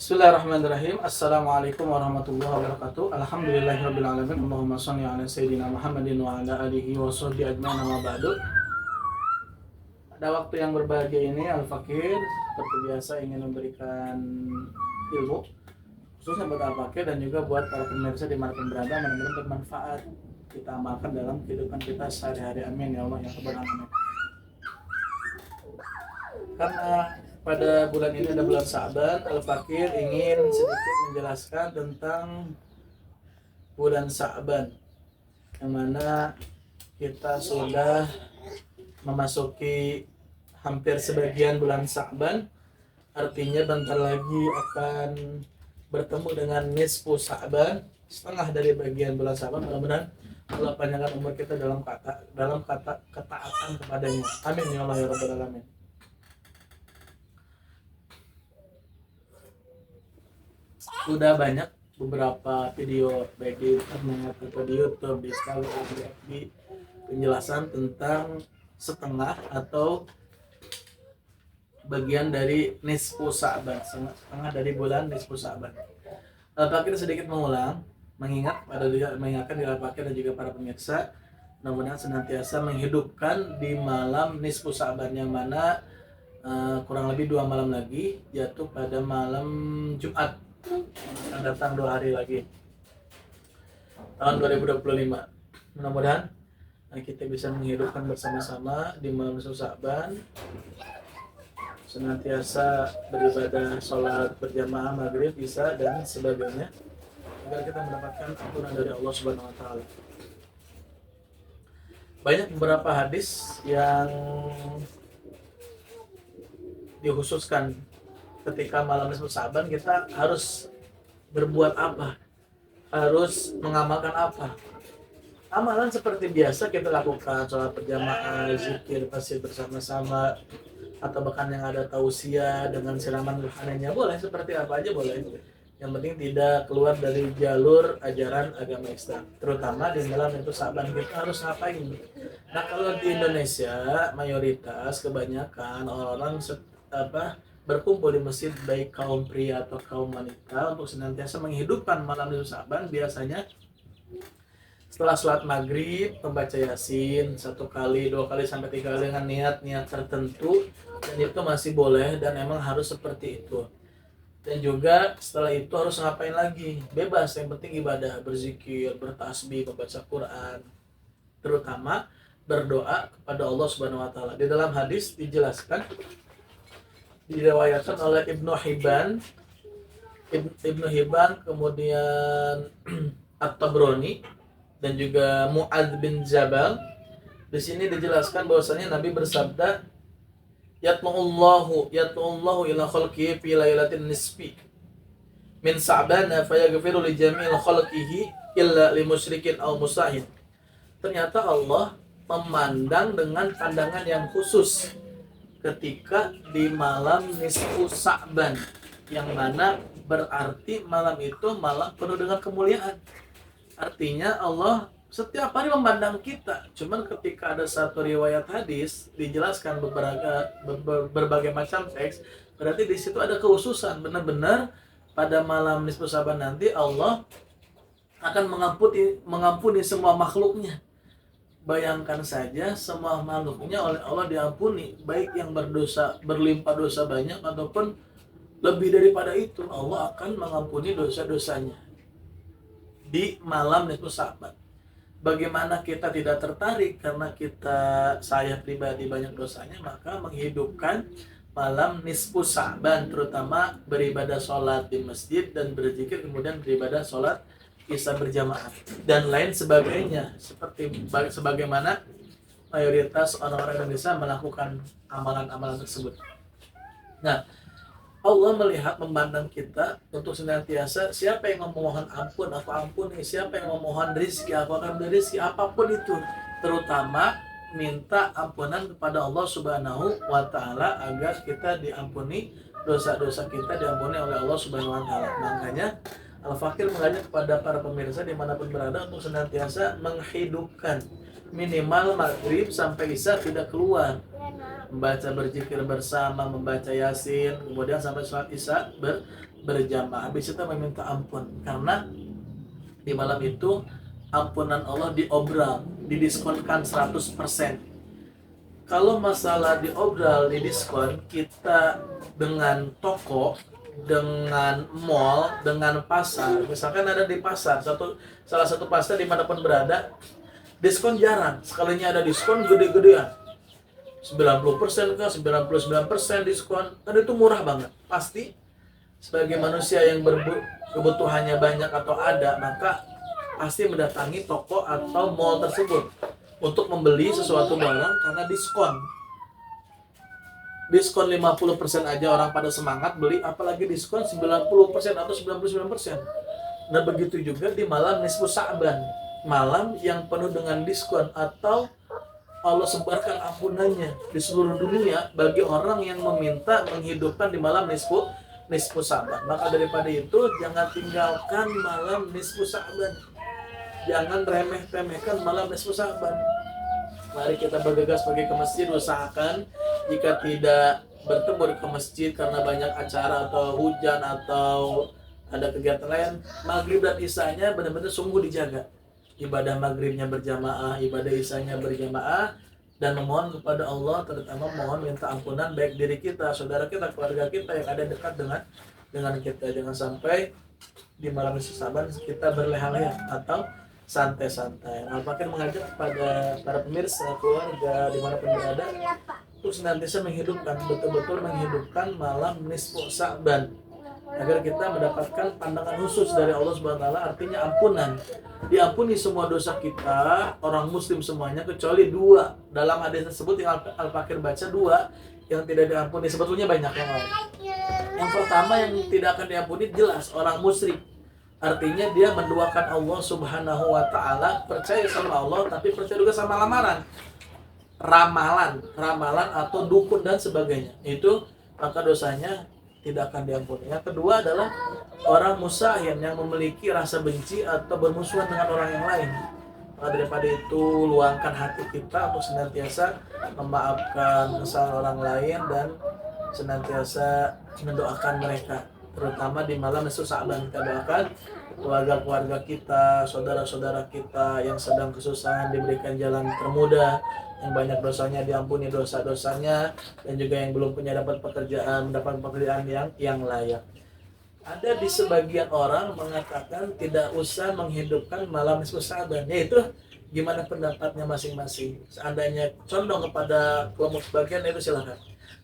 Bismillahirrahmanirrahim. Assalamualaikum warahmatullahi wabarakatuh. Alhamdulillahirabbil alamin. Allahumma shalli ala sayyidina Muhammadin wa ala alihi wa sahbihi ajmain, amma ba'du. Pada waktu yang berbahagia ini, Al-Fakir seperti biasa ingin memberikan ilmu khususnya buat Al-Fakir dan juga buat para pemirsa dimanapun berada, mudah-mudahan bermanfaat kita amalkan dalam kehidupan kita sehari-hari. Amin ya Allah ya rabbal alamin. Karena pada bulan ini ada bulan Sa'ban, Al-Fakir ingin sedikit menjelaskan tentang bulan Sa'ban, yang mana kita sudah memasuki hampir sebagian bulan Sa'ban. Artinya bentar lagi akan bertemu dengan nisfu Sa'ban, setengah dari bagian bulan Sa'ban. Mudah-mudahan Allah panjangkan umur kita dalam ketaatan kepadanya. Amin ya Allah ya rabbal alamin. Sudah banyak beberapa video baik di internet atau di YouTube, di Instagram, di FB, penjelasan tentang setengah atau bagian dari nisfu Sa'ban, setengah dari bulan nisfu Sa'ban. Al-Fakir sedikit mengingatkan di Al-Fakir dan juga para pemirsa, mudah-mudahan senantiasa menghidupkan di malam nisfu Sa'ban, yang mana kurang lebih 2 malam lagi jatuh pada malam Jumat, akan datang 2 hari lagi tahun 2025. Mudah-mudahan kita bisa menghidupkan bersama-sama di malam nisfu Sa'ban, senantiasa beribadah, sholat berjamaah maghrib, isya dan sebagainya, agar kita mendapatkan ampunan dari Allah Subhanahu wa taala. Banyak beberapa hadis yang dikhususkan ketika malam nisfu Sa'ban kita harus berbuat apa, harus mengamalkan apa. Amalan seperti biasa kita lakukan, sholat berjamaah, zikir, tasbih bersama-sama, atau bahkan yang ada tausiah dengan siraman rohaninya boleh, seperti apa aja boleh. Yang penting tidak keluar dari jalur ajaran agama Islam. Terutama di malam nisfu Sa'ban kita harus ngapain? Nah, kalau di Indonesia mayoritas kebanyakan orang-orang berkumpul di masjid, baik kaum pria atau kaum wanita, untuk senantiasa menghidupkan malam nisfu Sa'ban. Biasanya setelah sholat maghrib membaca yasin 1 kali, 2 kali sampai 3 kali dengan niat-niat tertentu, dan itu masih boleh dan emang harus seperti itu. Dan juga setelah itu harus ngapain lagi? Bebas, yang penting ibadah, berzikir, bertasbih, membaca Quran, terutama berdoa kepada Allah Subhanahu wa taala. Di dalam hadis dijelaskan, diriwayatkan oleh Ibnu Hibban, kemudian At-Tabrani dan juga Mu'adz bin Jabal. Di sini dijelaskan bahwasanya Nabi bersabda, Yatma'ullahu ila khalqihi fi lailatin nisfi min Sa'bana fayaghfiru li jami'il khalqihi illa li musyrikin aw musahid. Ternyata Allah memandang dengan pandangan yang khusus ketika di malam nisfu Sa'ban, yang mana berarti malam itu malam penuh dengan kemuliaan. Artinya Allah setiap hari memandang kita. Cuman ketika ada satu riwayat hadis dijelaskan berbagai macam teks, berarti di situ ada kekhususan. Benar-benar pada malam nisfu Sa'ban nanti Allah akan mengampuni semua makhluknya. Bayangkan saja, semua makhluknya oleh Allah diampuni, baik yang berdosa berlimpah dosa banyak ataupun lebih daripada itu, Allah akan mengampuni dosa-dosanya di malam nisfu Sa'ban. Bagaimana kita tidak tertarik karena saya pribadi banyak dosanya, maka menghidupkan malam nisfu Sa'ban, terutama beribadah sholat di masjid dan berzikir, kemudian beribadah sholat isya berjamaah dan lain sebagainya, sebagaimana mayoritas orang-orang Indonesia melakukan amalan-amalan tersebut. Nah, Allah memandang kita untuk senantiasa, siapa yang memohon ampun, apa ampuni, siapa yang memohon rizki, apa akan beri rizki, apapun itu, terutama minta ampunan kepada Allah Subhanahu wa taala agar kita diampuni, dosa-dosa kita diampuni oleh Allah Subhanahu wa taala. Makanya Al-Fakir mengajak kepada para pemirsa dimanapun berada untuk senantiasa menghidupkan minimal maghrib sampai isya tidak keluar, membaca berzikir bersama, membaca yasin, kemudian sampai sholat isya berjamaah. Habis itu meminta ampun, karena di malam itu ampunan Allah diobral, didiskonkan 100%. Kalau masalah diobral, didiskon, kita dengan toko, dengan mall, dengan pasar, misalkan ada di pasar, salah satu pasar dimanapun berada, diskon jarang, sekalinya ada diskon gede-gedean, 90% kah, 99% diskon, kan itu murah banget. Pasti sebagai manusia yang kebutuhannya banyak atau ada, maka pasti mendatangi toko atau mall tersebut untuk membeli sesuatu barang karena diskon. Diskon 50% aja orang pada semangat beli, apalagi diskon 90% atau 99%. Nah, begitu juga di malam nisfu Sa'ban, malam yang penuh dengan diskon, atau Allah sebarkan ampunannya di seluruh dunia bagi orang yang meminta menghidupkan di malam nisfu Sa'ban. Maka daripada itu, jangan tinggalkan malam nisfu Sa'ban. Jangan remeh-temehkan malam nisfu Sa'ban. Mari kita bergegas pergi ke masjid, usahakan jika tidak bertemu ke masjid karena banyak acara atau hujan atau ada kegiatan lain, maghrib dan isyanya benar-benar sungguh dijaga. Ibadah maghribnya berjamaah, ibadah isyanya berjamaah, dan memohon kepada Allah, terutama mohon minta ampunan baik diri kita, saudara kita, keluarga kita yang ada dekat dengan kita. Jangan sampai di malam nisfu Sa'ban kita berleha-leha atau santai-santai. Al-Fakir mengajak kepada para pemirsa, keluarga dimanapun berada, untuk senantiasa menghidupkan, betul-betul menghidupkan malam nisfu Sa'ban, agar kita mendapatkan pandangan khusus dari Allah Subhanahu wa taala, artinya ampunan. Diampuni semua dosa kita, orang muslim semuanya, kecuali dua. Dalam hadis tersebut yang Al-Fakir baca, dua yang tidak diampuni, sebetulnya banyak yang lain. Yang pertama yang tidak akan diampuni jelas orang musyrik. Artinya dia menduakan Allah Subhanahu wa taala, percaya sama Allah tapi percaya juga sama ramalan atau dukun dan sebagainya. Itu maka dosanya tidak akan diampuni. Yang kedua adalah orang musahir yang memiliki rasa benci atau bermusuhan dengan orang yang lain. Maka daripada itu, luangkan hati kita untuk senantiasa memaafkan kesalahan orang lain dan senantiasa mendoakan mereka, terutama di malam nisfu Sa'ban. Kita doakan keluarga-keluarga kita, saudara-saudara kita yang sedang kesusahan diberikan jalan termudah, yang banyak dosanya diampuni dosa-dosanya, dan juga yang belum punya mendapat pekerjaan yang layak. Ada di sebagian orang mengatakan tidak usah menghidupkan malam nisfu Sa'ban, yaitu gimana pendapatnya masing-masing. Seandainya condong kepada kelompok sebagian, itu silakan.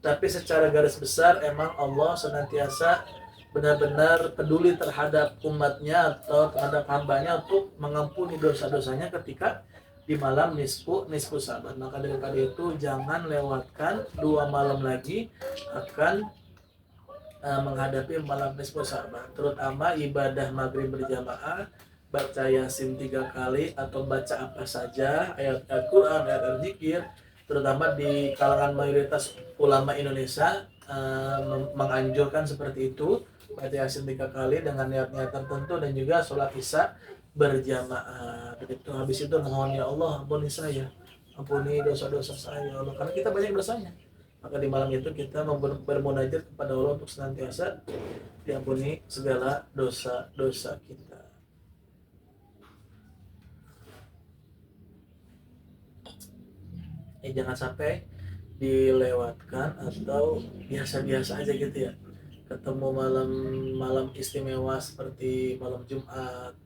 Tapi secara garis besar emang Allah senantiasa benar-benar peduli terhadap umatnya atau terhadap hambanya untuk mengampuni dosa-dosanya ketika di malam nisfu Sa'ban. Maka daripada itu, jangan lewatkan 2 malam lagi akan menghadapi malam nisfu Sa'ban, terutama ibadah maghrib berjamaah, baca yasin 3 kali atau baca apa saja, ayat Al-Quran, ayat zikir, terutama di kalangan mayoritas ulama Indonesia menganjurkan seperti itu, baca yasin 3 kali dengan niat-niat tertentu, dan juga sholat isya berjamaah. Begitu, habis itu mohon, ya Allah ampuni saya, ampuni dosa-dosa saya Allah, karena kita banyak dosanya. Maka di malam itu kita bermunajat kepada Allah untuk senantiasa diampuni segala dosa-dosa kita. Jangan sampai dilewatkan atau biasa-biasa aja gitu ya. Ketemu malam istimewa seperti malam Jumat,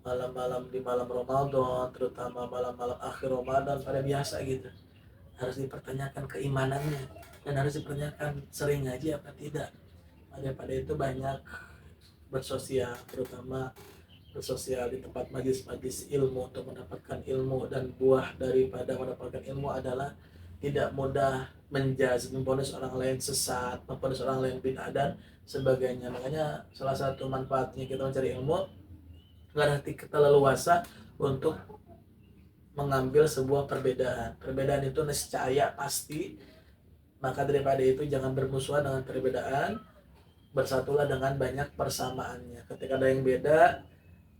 malam-malam di malam Ramadan, terutama malam-malam akhir Ramadan, pada biasa gitu. Harus dipertanyakan keimanannya dan harus dipertanyakan sering ngaji apa tidak. Daripada itu banyak bersosial, terutama bersosial di tempat majlis-majlis ilmu untuk mendapatkan ilmu, dan buah daripada mendapatkan ilmu adalah tidak mudah menjudge, memvonis orang lain sesat, memvonis orang lain bid'ah dan sebagainya. Makanya salah satu manfaatnya kita mencari ilmu, berarti kita leluasa untuk mengambil sebuah perbedaan itu niscaya pasti. Maka daripada itu jangan bermusuhan dengan perbedaan, bersatulah dengan banyak persamaannya. Ketika ada yang beda,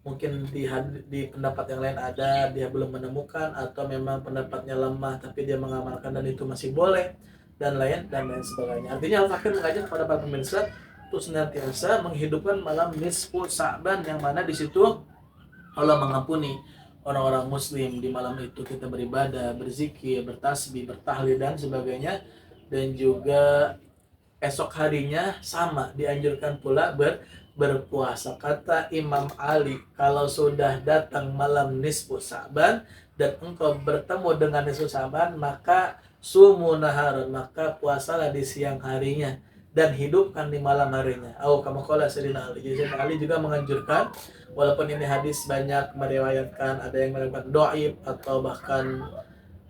mungkin di pendapat yang lain ada dia belum menemukan, atau memang pendapatnya lemah tapi dia mengamalkan dan itu masih boleh, dan lain sebagainya. Artinya Al-Fakir mengajak kepada para pemirsa untuk senantiasa menghidupkan malam nisfu Sa'ban, yang mana di situ Allah mengampuni orang-orang muslim. Di malam itu kita beribadah, berzikir, bertasbih, bertahlil dan sebagainya. Dan juga esok harinya sama dianjurkan pula berpuasa. Kata Imam Ali, kalau sudah datang malam nisfu Sa'ban dan engkau bertemu dengan nisfu Sa'ban, maka sumu naharan, maka puasalah di siang harinya dan hidupkan di malam harinya. Kama qala Sayyidina Ali. Jadi Sayyidina Ali juga menganjurkan, walaupun ini hadis banyak meriwayatkan, ada yang meriwayatkan dhaif atau bahkan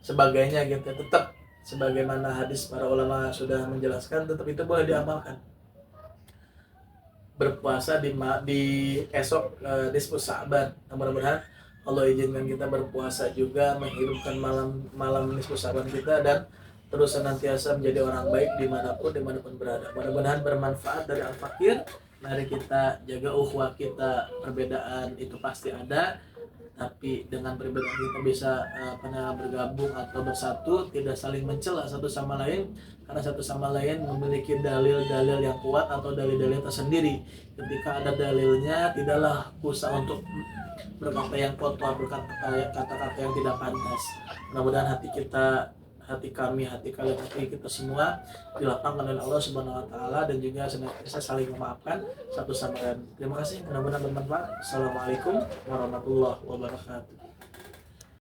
sebagainya gitu, tetap sebagaimana hadis para ulama sudah menjelaskan, tetap itu boleh diamalkan. Berpuasa di esok nisfu Sa'ban. Mudah-mudahan Allah izinkan kita berpuasa juga, menghidupkan malam nisfu Sa'ban kita, dan terus senantiasa menjadi orang baik dimanapun berada. Mudah-mudahan bermanfaat dari Al-Fakir. Mari kita jaga ukhuwah kita. Perbedaan itu pasti ada, tapi dengan perbedaan kita bisa bergabung atau bersatu, tidak saling mencela satu sama lain, karena satu sama lain memiliki dalil-dalil yang kuat atau dalil-dalil tersendiri. Ketika ada dalilnya, tidaklah usah untuk berkata yang kotor, kata-kata yang tidak pantas. Mudah-mudahan hati kami, hati kalian, hati kita semua dilapangkan oleh Allah Subhanahu wa taala, dan juga senantiasa saling memaafkan satu sama lain. Terima kasih, mudah-mudahan bermanfaat. Assalamualaikum warahmatullahi wabarakatuh.